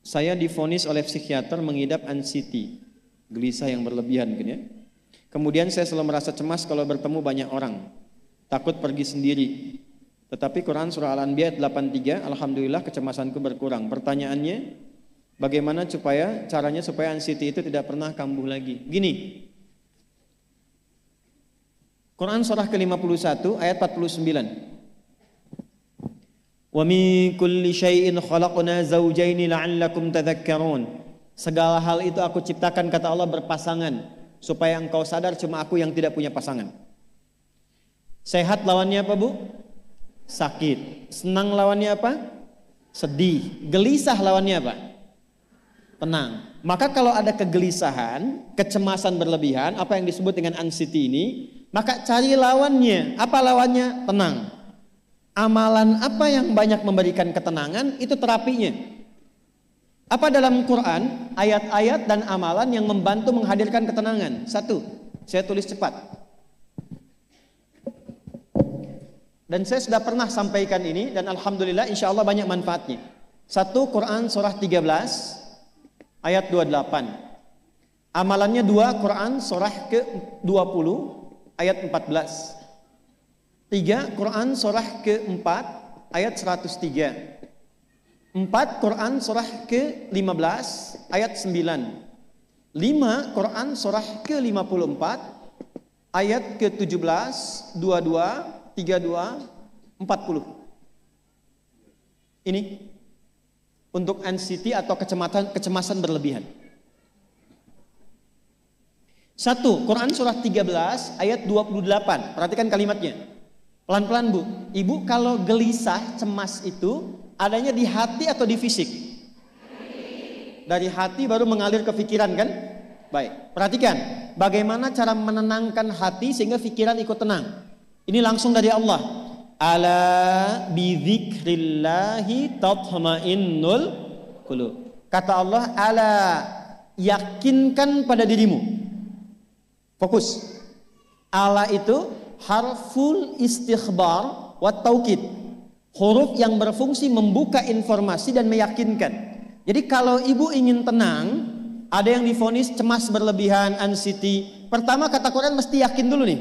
Saya divonis oleh psikiater mengidap anxiety, gelisah yang berlebihan gitu ya. Kemudian saya selalu merasa cemas kalau bertemu banyak orang, takut pergi sendiri. Tetapi Quran surah Al-Anbiya 83, alhamdulillah kecemasanku berkurang. Pertanyaannya, bagaimana caranya supaya anxiety itu tidak pernah kambuh lagi? Gini, Quran surah ke-51 ayat 49. Wa min kulli syai'in khalaqna zawjaini la'allakum tadhakkarun. Segala hal itu aku ciptakan, kata Allah, berpasangan supaya engkau sadar cuma aku yang tidak punya pasangan. Sehat lawannya apa, Bu? Sakit. Senang lawannya apa? Sedih. Gelisah lawannya apa? Tenang. Maka kalau ada kegelisahan, kecemasan berlebihan, apa yang disebut dengan anxiety ini, maka cari lawannya. Apa lawannya? Tenang. Amalan apa yang banyak memberikan ketenangan, itu terapinya. Apa dalam Quran ayat-ayat dan amalan yang membantu menghadirkan ketenangan? Satu, saya tulis cepat. Dan saya sudah pernah sampaikan ini dan alhamdulillah insya Allah banyak manfaatnya. Satu, Quran surah 13 ayat 28. Amalannya dua, Quran surah ke-20 ayat 14. Tiga, Quran surah ke-4 ayat 103. 4, Quran surah ke-15 ayat 9. 5, Quran surah ke-54 ayat ke-17, 22, 32, 40. Ini untuk anxiety atau kecemasan berlebihan. 1, Quran surah 13 ayat 28. Perhatikan kalimatnya. Pelan-pelan, Bu. Ibu kalau gelisah, cemas itu adanya di hati atau di fisik? Dari hati baru mengalir ke pikiran kan? Baik, perhatikan bagaimana cara menenangkan hati sehingga pikiran ikut tenang. Ini langsung dari Allah. Ala bidzikrillahi tatma'innul qulub. Kata Allah, ala, yakinkan pada dirimu. Fokus. Ala itu harful istikhbar wa taukid. Huruf yang berfungsi membuka informasi dan meyakinkan. Jadi kalau ibu ingin tenang, ada yang divonis cemas berlebihan, anxiety. Pertama kata Quran mesti yakin dulu nih.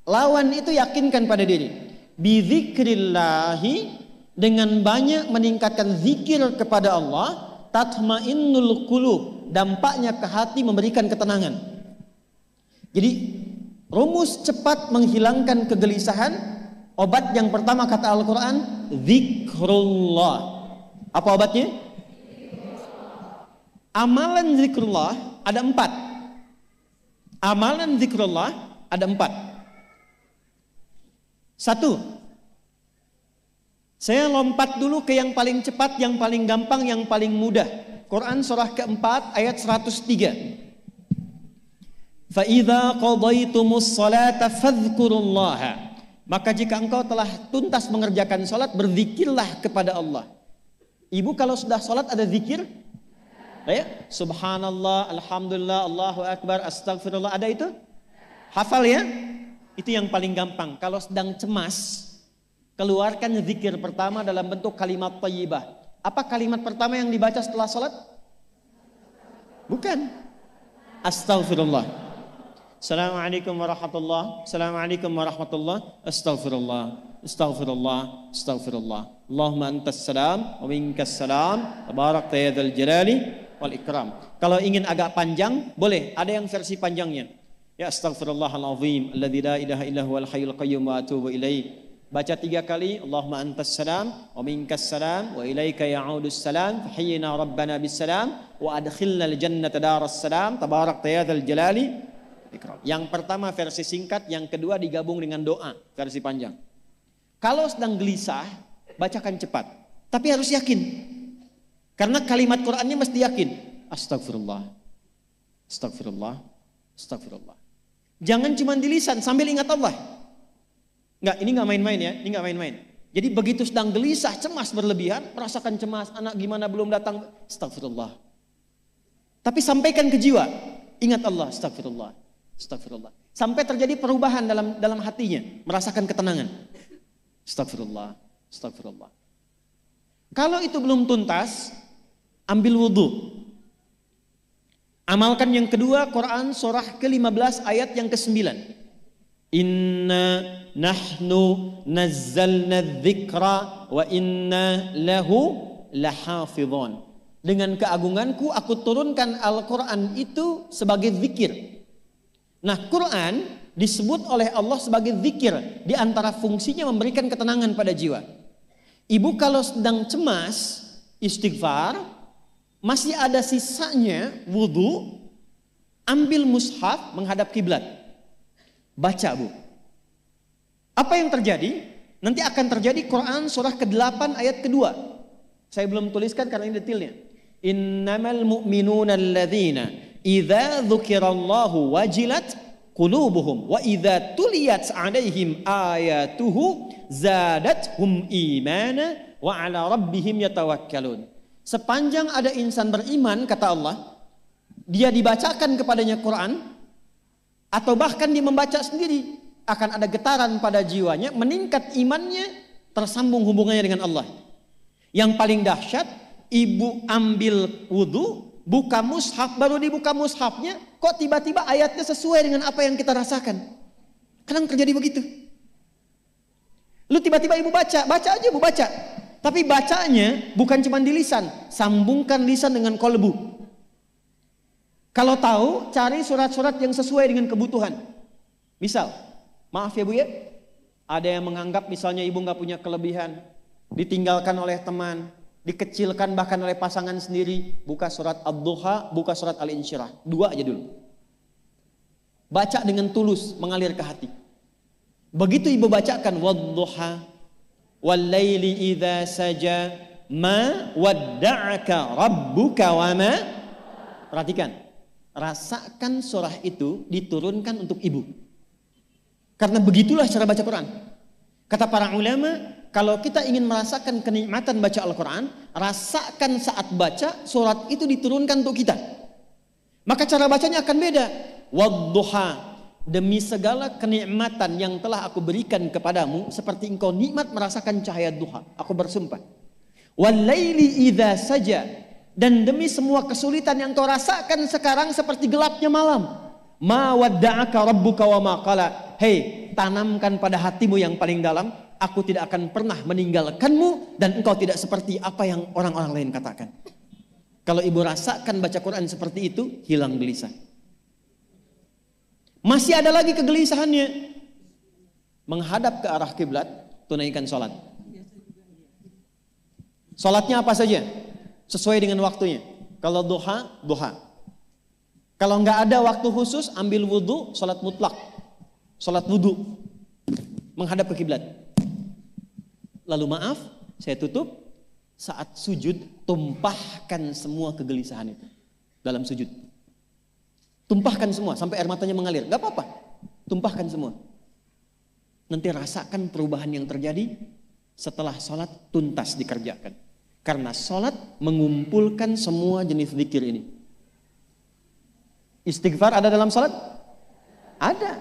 Lawan itu yakinkan pada diri. Bidzikrillahi, dengan banyak meningkatkan zikir kepada Allah, tatmainnul qulub, dampaknya ke hati memberikan ketenangan. Jadi rumus cepat menghilangkan kegelisahan, obat yang pertama kata Al-Quran, zikrullah. Apa obatnya? Amalan zikrullah ada 4. Amalan zikrullah ada 4. 1, saya lompat dulu ke yang paling cepat, yang paling gampang, yang paling mudah. Quran surah ke-4 ayat 103. فَإِذَا قَضَيْتُمُ الصَّلَاةَ فَاذْكُرُوا اللَّهَ. Maka jika engkau telah tuntas mengerjakan salat, berzikirlah kepada Allah. Ibu kalau sudah salat ada zikir? Ya? Subhanallah, alhamdulillah, Allahu akbar, astagfirullah, ada itu? Hafal ya? Itu yang paling gampang. Kalau sedang cemas, keluarkan zikir pertama dalam bentuk kalimat thayyibah. Apa kalimat pertama yang dibaca setelah salat? Bukan. Astagfirullah. Assalamualaikum warahmatullah. Assalamualaikum warahmatullah. Astaghfirullah. Astaghfirullah. Astaghfirullah. Allahumma antas salam wa minkas salam. Tabarakta ya dzal jalali wal ikram. Kalau ingin agak panjang, boleh. Ada yang versi panjangnya. Ya astaghfirullahalazim alladzi la ilaha illa huwal hayyul qayyum wa atubu ilaih. Baca 3 kali. Allahumma antas salam wa minkas salam wa ilaika ya'udus salam. Fahayyina rabbana bis salam wa adkhilna al jannata daras salam. Tabarakta ya dzal jalali. Yang pertama versi singkat, yang kedua digabung dengan doa versi panjang. Kalau sedang gelisah, bacakan cepat, tapi harus yakin. Karena kalimat Qur'annya mesti yakin. Astagfirullah, astagfirullah, astagfirullah. Jangan cuma di lisan sambil ingat Allah. Enggak, ini enggak main-main ya, ini enggak main-main. Jadi begitu sedang gelisah, cemas berlebihan, merasakan cemas, anak gimana belum datang, astagfirullah. Tapi sampaikan ke jiwa, ingat Allah, astagfirullah. Astagfirullah. Sampai terjadi perubahan dalam hatinya, merasakan ketenangan. Astagfirullah, astagfirullah. Kalau itu belum tuntas, ambil wudhu. Amalkan yang kedua, Quran surah ke-15 ayat yang ke-9. Inna nahnu nazzalna dzikra wa inna lahu lahafidhun. Dengan keagunganku aku turunkan Al-Quran itu sebagai zikir. Nah, Quran disebut oleh Allah sebagai zikir. Di antara fungsinya memberikan ketenangan pada jiwa. Ibu kalau sedang cemas, istighfar, masih ada sisanya wudhu, ambil mushaf menghadap kiblat. Baca, Bu. Apa yang terjadi? Nanti akan terjadi Quran surah ke-8 ayat kedua. Saya belum tuliskan karena ini detailnya. Innamal mu'minuna alladzina idza dzukirallahu wajilat qulubuhum wa idza tuliyat 'alaihim ayatuhu zadathum imana wa 'ala rabbihim yatawakkalun. Sepanjang ada insan beriman, kata Allah, dia dibacakan kepadanya Quran atau bahkan dia membaca sendiri, akan ada getaran pada jiwanya, meningkat imannya, tersambung hubungannya dengan Allah. Yang paling dahsyat, ibu ambil wudhu, buka mushaf, baru dibuka mushafnya, kok tiba-tiba ayatnya sesuai dengan apa yang kita rasakan. Kadang terjadi begitu. Lu tiba-tiba ibu baca aja ibu baca. Tapi bacanya bukan cuma di lisan, sambungkan lisan dengan kolbu. Kalau tahu, cari surat-surat yang sesuai dengan kebutuhan. Misal, maaf ya Bu ya, ada yang menganggap misalnya ibu nggak punya kelebihan, ditinggalkan oleh teman, dikecilkan bahkan oleh pasangan sendiri, buka surat Ad-Duha, buka surat Al-Insyirah. 2 aja dulu. Baca dengan tulus, mengalir ke hati. Begitu ibu bacakan Wad-Duha, Wal-Laili idza saja, ma wadda'aka rabbuka wa ma. Perhatikan, rasakan surah itu diturunkan untuk ibu. Karena begitulah cara baca Quran. Kata para ulama, kalau kita ingin merasakan kenikmatan baca Al-Quran, rasakan saat baca surat itu diturunkan untuk kita. Maka cara bacanya akan beda. Wadduha, demi segala kenikmatan yang telah aku berikan kepadamu, seperti engkau nikmat merasakan cahaya duha, aku bersumpah. Wal-laili idza saja, dan demi semua kesulitan yang kau rasakan sekarang seperti gelapnya malam. Ma wadda'aka rabbuka wa ma qala. Hei, tanamkan pada hatimu yang paling dalam, aku tidak akan pernah meninggalkanmu dan engkau tidak seperti apa yang orang-orang lain katakan. Kalau ibu rasakan baca Quran seperti itu, hilang gelisah. Masih ada lagi kegelisahannya. Menghadap ke arah kiblat, tunaikan sholat. Sholatnya apa saja? Sesuai dengan waktunya. Kalau duha, duha. Kalau nggak ada waktu khusus, ambil wudhu, sholat mutlak. Sholat wudhu. Menghadap ke kiblat. Lalu maaf, saya tutup, saat sujud tumpahkan semua kegelisahan itu dalam sujud. Tumpahkan semua sampai air matanya mengalir, gak apa-apa, tumpahkan semua. Nanti rasakan perubahan yang terjadi setelah sholat tuntas dikerjakan. Karena sholat mengumpulkan semua jenis zikir ini. Istighfar ada dalam sholat? Ada.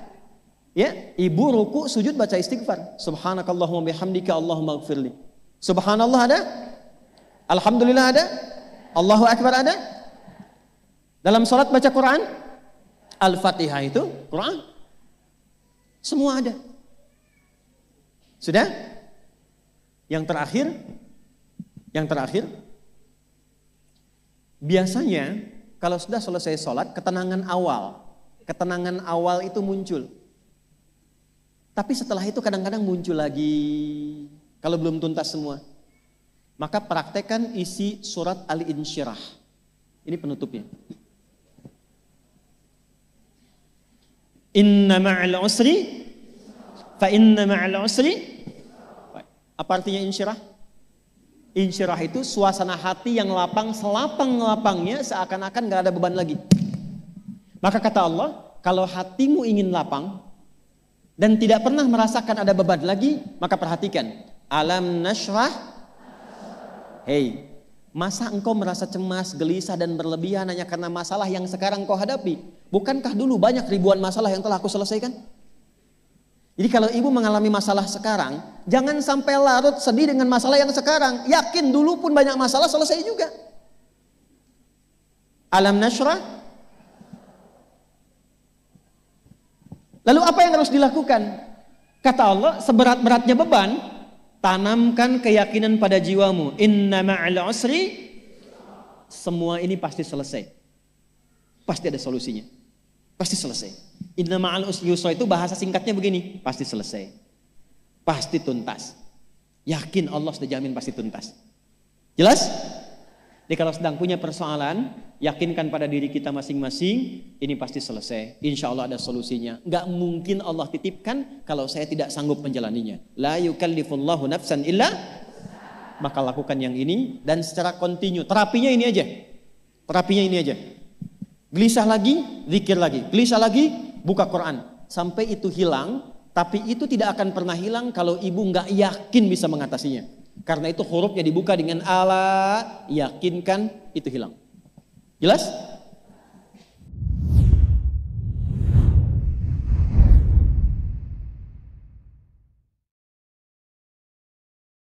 Ya, ibu ruku sujud baca istighfar. Subhanakallahumma bihamdika Allahumma ighfirli. Subhanallah ada? Alhamdulillah ada? Allahu Akbar ada? Dalam sholat baca Quran? Al-Fatihah itu Quran. Semua ada. Sudah? Yang terakhir, biasanya kalau sudah selesai sholat, ketenangan awal itu muncul. Tapi setelah itu kadang-kadang muncul lagi, kalau belum tuntas semua. Maka praktekkan isi surat Al-Insyirah. Ini penutupnya. Inna ma'al usri, fa inna ma'al usri. Apa artinya insyirah? Insyirah itu suasana hati yang lapang, selapang-lapangnya seakan-akan gak ada beban lagi. Maka kata Allah, kalau hatimu ingin lapang dan tidak pernah merasakan ada beban lagi, maka perhatikan. Alam nashrah. Hei, masa engkau merasa cemas, gelisah dan berlebihan hanya karena masalah yang sekarang kau hadapi? Bukankah dulu banyak ribuan masalah yang telah aku selesaikan? Jadi kalau ibu mengalami masalah sekarang, jangan sampai larut sedih dengan masalah yang sekarang. Yakin dulu pun banyak masalah selesai juga. Alam nashrah. Lalu apa yang harus dilakukan? Kata Allah, seberat-beratnya beban, tanamkan keyakinan pada jiwamu. Inna ma'al usri, semua ini pasti selesai. Pasti ada solusinya. Pasti selesai. Inna ma'al usri yusra itu bahasa singkatnya begini, pasti selesai. Pasti tuntas. Yakin Allah sudah jamin pasti tuntas. Jelas? Jadi kalau sedang punya persoalan, yakinkan pada diri kita masing-masing, ini pasti selesai. Insya Allah ada solusinya. Gak mungkin Allah titipkan kalau saya tidak sanggup menjalaninya. La yukallifullahu nafsan illa, maka lakukan yang ini dan secara kontinu. Terapinya ini aja. Terapinya ini aja. Gelisah lagi, zikir lagi. Gelisah lagi, buka Quran. Sampai itu hilang, tapi itu tidak akan pernah hilang kalau ibu gak yakin bisa mengatasinya. Karena itu hurufnya dibuka dengan ala, yakinkan, itu hilang. Jelas?